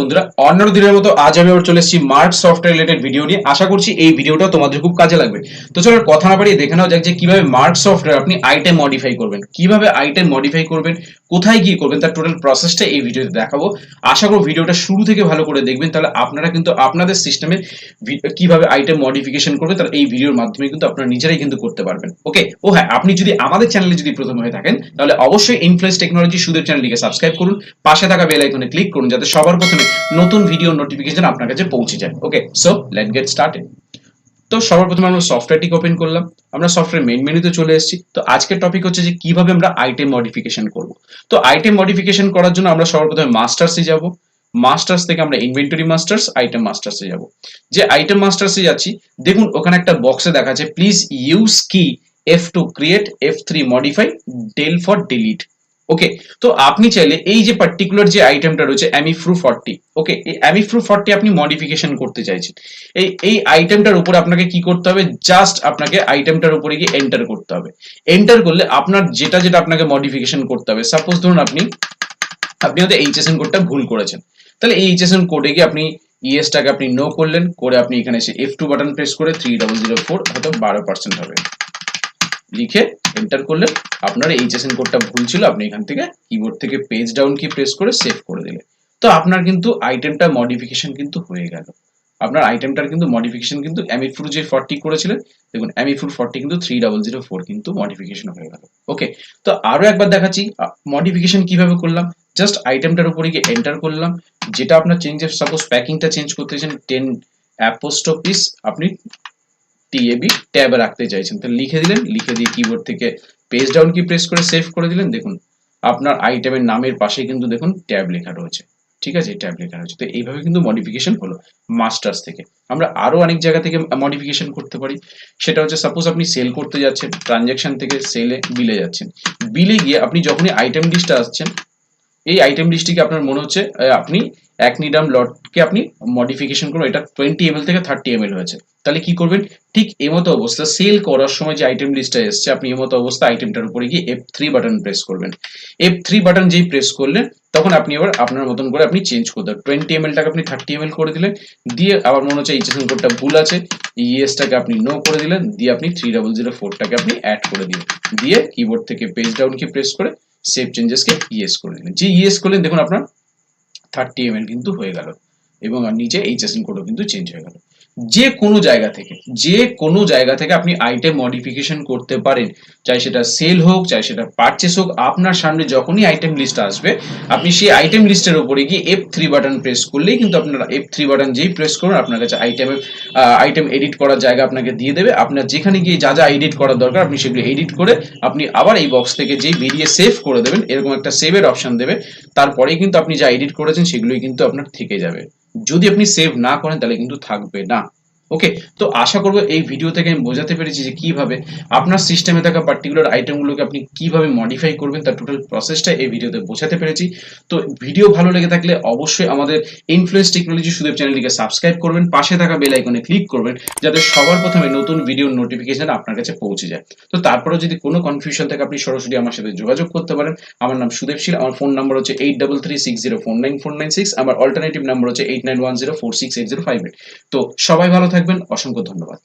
বন্ধুরা, অন্য দিনের মতো আজ আমি আবার চলে এসেছি মার্গ সফটওয়্যার রিলেটেড ভিডিও নিয়ে। আশা করছি এই ভিডিওটা তোমাদের খুব কাজে লাগবে। তো চলো কথা না বাড়িয়ে দেখে নাও যাক যে কিভাবে মার্গ সফটওয়্যার আপনি আইটেম মডিফাই করবেন, কিভাবে আইটেম মডিফাই করবেন, কোথায় গিয়ে করবেন, তার টোটাল প্রসেসটা এই ভিডিওতে দেখাবো। আশা করি ভিডিওটা শুরু থেকে ভালো করে দেখবেন, তাহলে আপনারা কিন্তু আপনাদের সিস্টেমে কিভাবে আইটেম মডিফিকেশন করবেন তার এই ভিডিওর মাধ্যমে কিন্তু আপনারা নিজেরাই কিন্তু করতে পারবেন। ওকে, ও হ্যাঁ, আপনি যদি আমাদের চ্যানেলে যদি প্রথম হয়ে থাকেন তাহলে অবশ্যই ইনফ্লুয়েন্স টেকনোলজি সুদেব চ্যানেলটিকে সাবস্ক্রাইব করুন, পাশে থাকা বেল আইকনে ক্লিক করুন যাতে সবার প্রথমে নতুন ভিডিও নোটিফিকেশন আপনার কাছে পৌঁছে যায়। ওকে, সো লেটস গেট স্টার্টেড। তো সবার প্রথমে আমরা সফটওয়্যারটিকে ওপেন করলাম, আমরা সফটওয়্যার মেইন মেনুতে চলে এসেছি। তো আজকের টপিক হচ্ছে যে কিভাবে আমরা আইটেম মডিফিকেশন করব। তো আইটেম মডিফিকেশন করার জন্য আমরা সবার প্রথমে মাস্টার্সে যাব, মাস্টার্স থেকে আমরা ইনভেন্টরি মাস্টার্স, আইটেম মাস্টার্সে যাব। যে আইটেম মাস্টার্সে যাচ্ছি, দেখুন ওখানে একটা বক্সে দেখাচ্ছে please use key F2 create, F3 modify, del for delete. Okay, তো আপনি চাইলে এই যে পার্টিকুলার যে আইটেমটা রয়েছে অ্যামিফ্রু 40, ওকে, এই অ্যামিফ্রু 40 আপনি মডিফিকেশন করতে চাইছেন। এই আইটেমটার উপরে আপনাকে কি করতে হবে, জাস্ট আপনাকে আইটেমটার উপরে গিয়ে এন্টার করতে হবে। এন্টার করলে আপনার যেটা যেটা আপনাকে মডিফিকেশন করতে হবে, সাপোজ ধরুন আপনি হয়তো এইচএসএন কোডটা ভুল করেছেন, তাহলে এই এইচএসএন কোডে গিয়ে আপনি ইএসটাকে আপনি নো করলেন, করে আপনি এখানে এসে F2 বাটন প্রেস করে 3004 হয়তো 12% হবে লিখে এন্টার করলেন। আপনার এইচএসএন কোডটা ভুল ছিল, আপনি এখান থেকে কিবোর্ড থেকে পেজ ডাউন কি প্রেস করে সেভ করে দিলেন। তো আপনার কিন্তু আইটেমটা মডিফিকেশন কিন্তু হয়ে গেল। আপনার আইটেমটার কিন্তু মডিফিকেশন কিন্তু অ্যামিফ্রু যে 40 করেছিলেন, দেখুন অ্যামিফ্রু 40 কিন্তু 3004 কিন্তু মডিফিকেশন হয়ে গেল। ওকে, তো আরো একবার দেখাচ্ছি মডিফিকেশন কিভাবে করলাম। জাস্ট আইটেমটার উপরে গিয়ে এন্টার করলাম, যেটা আপনার চেঞ্জের সাপোজ প্যাকিংটা চেঞ্জ করতে চাইছেন 10 অ্যাপোস্ট্রোফিস আপনি টিএবি ট্যাবে রাখতে চাইছেন, তো লিখে দিলেন, লিখে দিয়ে কিবোর্ড থেকে পেজ ডাউন কি প্রেস করে সেভ করে দিলেন। দেখুন আপনার আইটেমের নামের পাশে কিন্তু দেখুন ট্যাব লেখা রয়েছে, ঠিক আছে, ট্যাব লেখা রয়েছে। তো এইভাবে কিন্তু মডিফিকেশন হলো মাস্টার্স থেকে। আমরা আরো অনেক জায়গা থেকে মডিফিকেশন করতে পারি। সেটা হচ্ছে সাপোজ আপনি সেল করতে যাচ্ছেন, ট্রানজ্যাকশন থেকে সেলে বিলে যাচ্ছেন, বিলে গিয়ে আপনি যখনই আইটেম লিস্টে আসছেন, এই আইটেম লিস্টটিকে আপনার মনে হচ্ছে আপনি এক নিডাম লটকে আপনি মডিফিকেশন করবেন, এটা 20 ml থেকে 30 ml হয়েছে, তাহলে কি করবেন, ঠিক এমতো অবস্থা সেল করার সময় যে আইটেম লিস্টটা এসছে, আপনি এমতো অবস্থা আইটেমটার উপরে গিয়ে F3 বাটন প্রেস করবেন। F3 বাটন যেই প্রেস করলেন তখন আপনি আবার আপনার মতন করে আপনি চেঞ্জ করতে হবে। 20 ml টাকে আপনি 30 ml করে দিলেন, দিয়ে আবার মনে হচ্ছে এইচএসএন কোডটা ভুল আছে, ইএসটাকে আপনি নো করে দিলেন, দিয়ে আপনি 3004 টাকে আপনি অ্যাড করে দিলেন, দিয়ে কিবোর্ড থেকে পেজ ডাউন কি প্রেস করে সেভ চেঞ্জেসকে ইয়েস করে দিলেন। যে ইয়েস করলেন দেখুন আপনার 30 ml কিন্তু হয়ে গেল, এবং নিচে এইচএসএন কোডও কিন্তু চেঞ্জ হয়ে গেল। যে কোনো জায়গা থেকে আপনি আইটেম মডিফিকেশন করতে পারেন, চাই সেটা সেল হোক, চাই সেটা পারচেস হোক। আপনার সামনে যখনই আইটেম লিস্ট আসবে, আপনি সেই আইটেম লিস্টের উপরে গিয়ে F3 বাটন প্রেস করলেই কিন্তু আপনার F3 বাটন যেই প্রেস করুন আপনার কাছে আইটেম এডিট করার জায়গা আপনাকে দিয়ে দেবে। আপনার যেখানে গিয়ে যা যা এডিট করার দরকার আপনি সেগুলো এডিট করে আপনি আবার এই বক্স থেকে যেই বেরিয়ে সেভ করে দেবেন, এরকম একটা সেভের অপশন দেবে, তারপরেই কিন্তু আপনি যা এডিট করেছেন সেগুলোই কিন্তু আপনার থেকে যাবে। যদি আপনি সেভ না করেন তাহলে কিন্তু থাকবে না। ওকে, তো আশা করবো এই ভিডিও থেকে আমি বোঝাতে পেরেছি যে কিভাবে আপনার সিস্টেমে থাকা পার্টিকুলার আইটেমগুলোকে আপনি কিভাবে মডিফাই করবেন, তার টোটাল প্রসেসটা এই ভিডিওতে বোঝাতে পেরেছি। তো ভিডিও ভালো লেগে থাকলে অবশ্যই আমাদের ইনফ্লুয়েন্স টেকনোলজি সুদেব চ্যানেলটিকে সাবস্ক্রাইব করবেন, পাশে থাকা বেল আইকনে ক্লিক করবেন যাতে সবার প্রথমে নতুন ভিডিওর নোটিফিকেশন আপনার কাছে পৌঁছে যায়। তো তারপরেও যদি কোনো কনফিউশন থাকে আপনি সরাসরি আমার সাথে যোগাযোগ করতে পারেন। আমার নাম সুদেব শীল, আমার ফোন নাম্বার হচ্ছে 8336049496, আমার অল্টারনেটিভ নাম্বার হচ্ছে 8910468058। তো সবাই ভালো থাকবেন, অসংখ্য ধন্যবাদ।